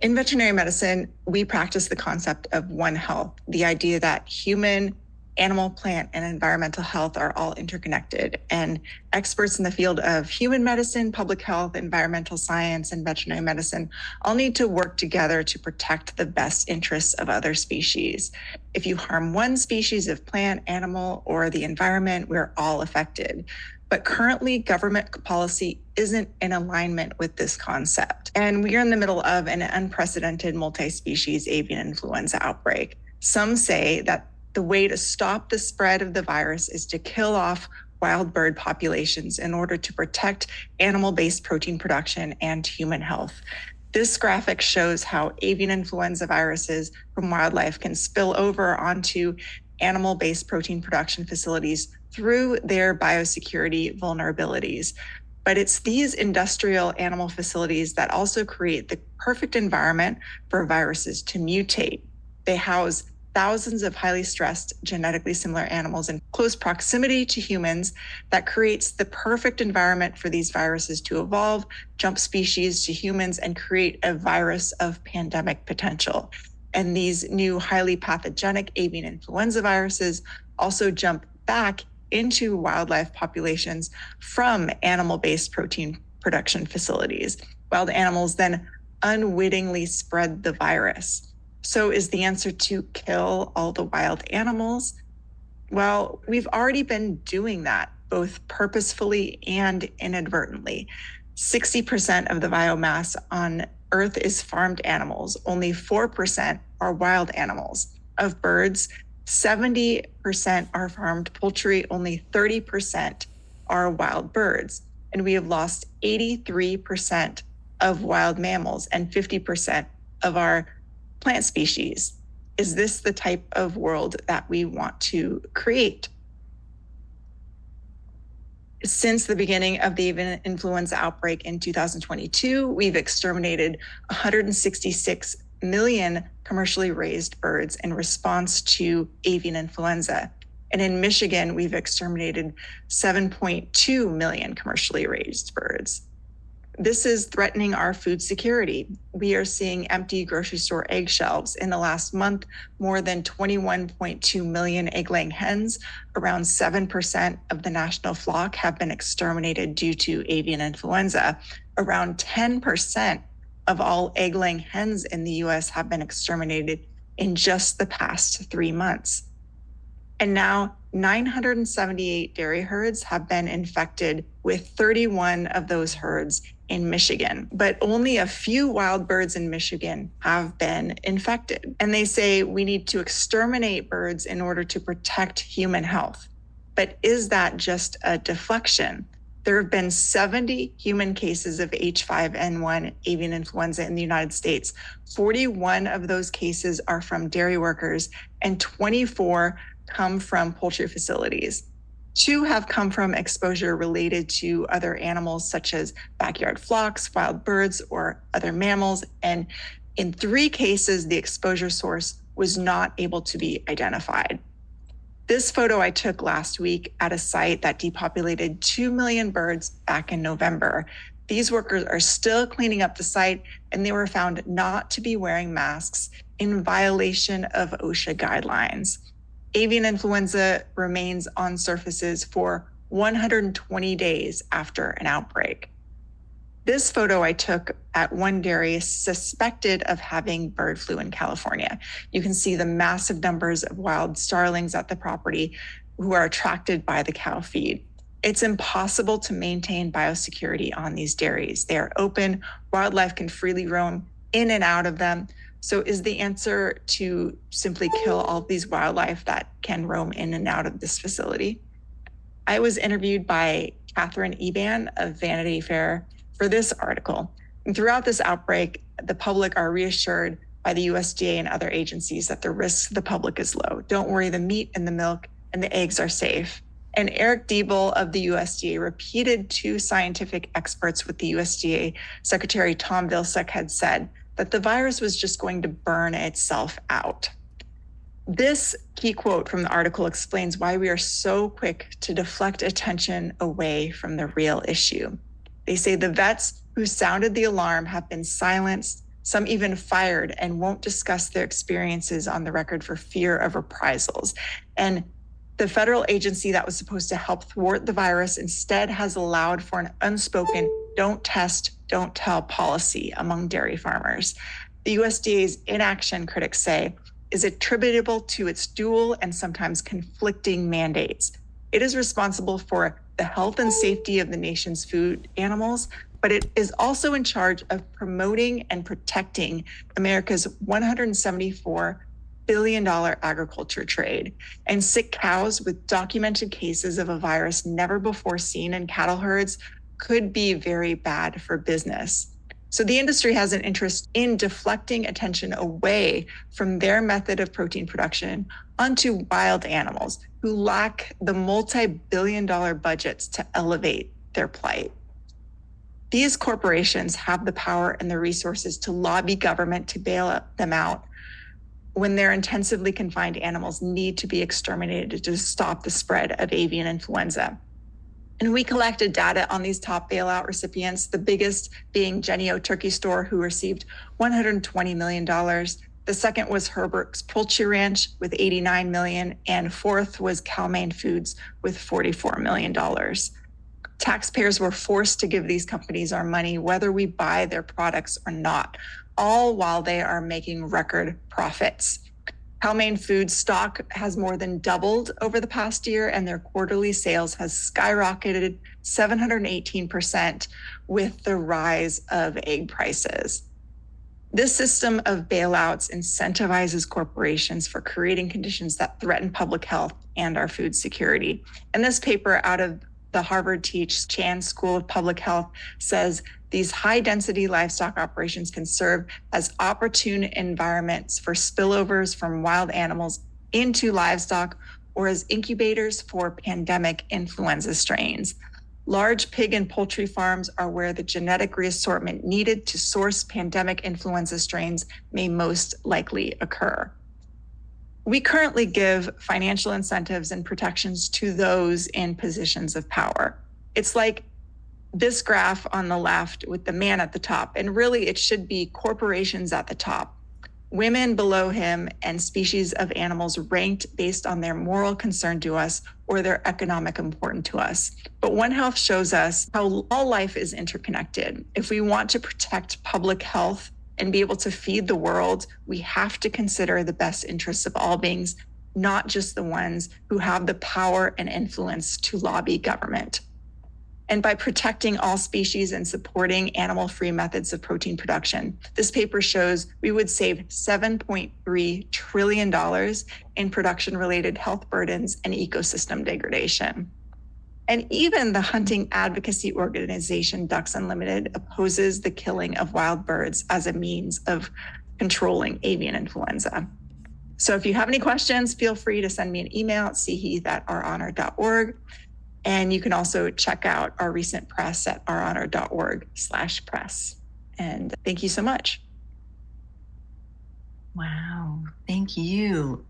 In veterinary medicine, we practice the concept of One Health, the idea that human, animal, plant, and environmental health are all interconnected. And experts in the field of human medicine, public health, environmental science, and veterinary medicine all need to work together to protect the best interests of other species. If you harm one species of plant, animal, or the environment, we're all affected. But currently, government policy isn't in alignment with this concept. And we are in the middle of an unprecedented multi-species avian influenza outbreak. Some say that the way to stop the spread of the virus is to kill off wild bird populations in order to protect animal-based protein production and human health. This graphic shows how avian influenza viruses from wildlife can spill over onto animal-based protein production facilities through their biosecurity vulnerabilities. But it's these industrial animal facilities that also create the perfect environment for viruses to mutate. They house thousands of highly stressed, genetically similar animals in close proximity to humans that creates the perfect environment for these viruses to evolve, jump species to humans, and create a virus of pandemic potential. And these new highly pathogenic avian influenza viruses also jump back into wildlife populations from animal-based protein production facilities. Wild animals then unwittingly spread the virus. So is the answer to kill all the wild animals? Well, we've already been doing that, both purposefully and inadvertently. 60% of the biomass on Earth is farmed animals. Only 4% are wild animals. Of birds, 70% are farmed poultry, only 30% are wild birds. And we have lost 83% of wild mammals and 50% of our plant species. Is this the type of world that we want to create? Since the beginning of the avian influenza outbreak in 2022, we've exterminated 166 million commercially raised birds in response to avian influenza. And in Michigan, we've exterminated 7.2 million commercially raised birds. This is threatening our food security. We are seeing empty grocery store egg shelves. In the last month, more than 21.2 million egg-laying hens, around 7% of the national flock, have been exterminated due to avian influenza. Around 10% of all egg-laying hens in the US have been exterminated in just the past 3 months. And now 978 dairy herds have been infected, with 31 of those herds in Michigan. But only a few wild birds in Michigan have been infected. And they say we need to exterminate birds in order to protect human health. But is that just a deflection? There have been 70 human cases of H5N1 avian influenza in the United States. 41 of those cases are from dairy workers, and 24 come from poultry facilities. 2 have come from exposure related to other animals, such as backyard flocks, wild birds, or other mammals. And in 3 cases, the exposure source was not able to be identified. This photo I took last week at a site that depopulated 2 million birds back in November. These workers are still cleaning up the site, and they were found not to be wearing masks in violation of OSHA guidelines. Avian influenza remains on surfaces for 120 days after an outbreak. This photo I took at one dairy suspected of having bird flu in California. You can see the massive numbers of wild starlings at the property who are attracted by the cow feed. It's impossible to maintain biosecurity on these dairies. They are open, wildlife can freely roam in and out of them. So is the answer to simply kill all of these wildlife that can roam in and out of this facility? I was interviewed by Catherine Eban of Vanity Fair for this article. And throughout this outbreak, the public are reassured by the USDA and other agencies that the risk to the public is low. Don't worry, the meat and the milk and the eggs are safe. And Eric Diebel of the USDA repeated to scientific experts with the USDA Secretary Tom Vilsack had said that the virus was just going to burn itself out. This key quote from the article explains why we are so quick to deflect attention away from the real issue. They say the vets who sounded the alarm have been silenced, some even fired, and won't discuss their experiences on the record for fear of reprisals. And the federal agency that was supposed to help thwart the virus instead has allowed for an unspoken don't test, don't tell policy among dairy farmers. The USDA's inaction, critics say, is attributable to its dual and sometimes conflicting mandates. It is responsible for the health and safety of the nation's food animals, but it is also in charge of promoting and protecting America's $174 billion agriculture trade. And sick cows with documented cases of a virus never before seen in cattle herds could be very bad for business. So the industry has an interest in deflecting attention away from their method of protein production onto wild animals who lack the multi-billion-dollar budgets to elevate their plight. These corporations have the power and the resources to lobby government to bail them out when their intensively confined animals need to be exterminated to stop the spread of avian influenza. And we collected data on these top bailout recipients, the biggest being Jennie-O Turkey Store, who received $120 million. The second was Herbert's Poultry Ranch with $89 million, and fourth was Cal-Maine Foods with $44 million. Taxpayers were forced to give these companies our money, whether we buy their products or not, all while they are making record profits. Cal-Maine Foods stock has more than doubled over the past year, and their quarterly sales has skyrocketed 718% with the rise of egg prices. This system of bailouts incentivizes corporations for creating conditions that threaten public health and our food security. And this paper out of the Harvard Teach Chan School of Public Health says these high-density livestock operations can serve as opportune environments for spillovers from wild animals into livestock or as incubators for pandemic influenza strains. Large pig and poultry farms are where the genetic reassortment needed to source pandemic influenza strains may most likely occur. We currently give financial incentives and protections to those in positions of power. It's like this graph on the left with the man at the top, and really it should be corporations at the top, women below him, and species of animals ranked based on their moral concern to us or their economic importance to us. But One Health shows us how all life is interconnected. If we want to protect public health and be able to feed the world, we have to consider the best interests of all beings, not just the ones who have the power and influence to lobby government. And by protecting all species and supporting animal-free methods of protein production, this paper shows we would save $7.3 trillion in production-related health burdens and ecosystem degradation. And even the hunting advocacy organization Ducks Unlimited opposes the killing of wild birds as a means of controlling avian influenza. So if you have any questions, feel free to send me an email at cheath@ourhonor.org. And you can also check out our recent press at ourhonor.org/press. And thank you so much. Wow, thank you.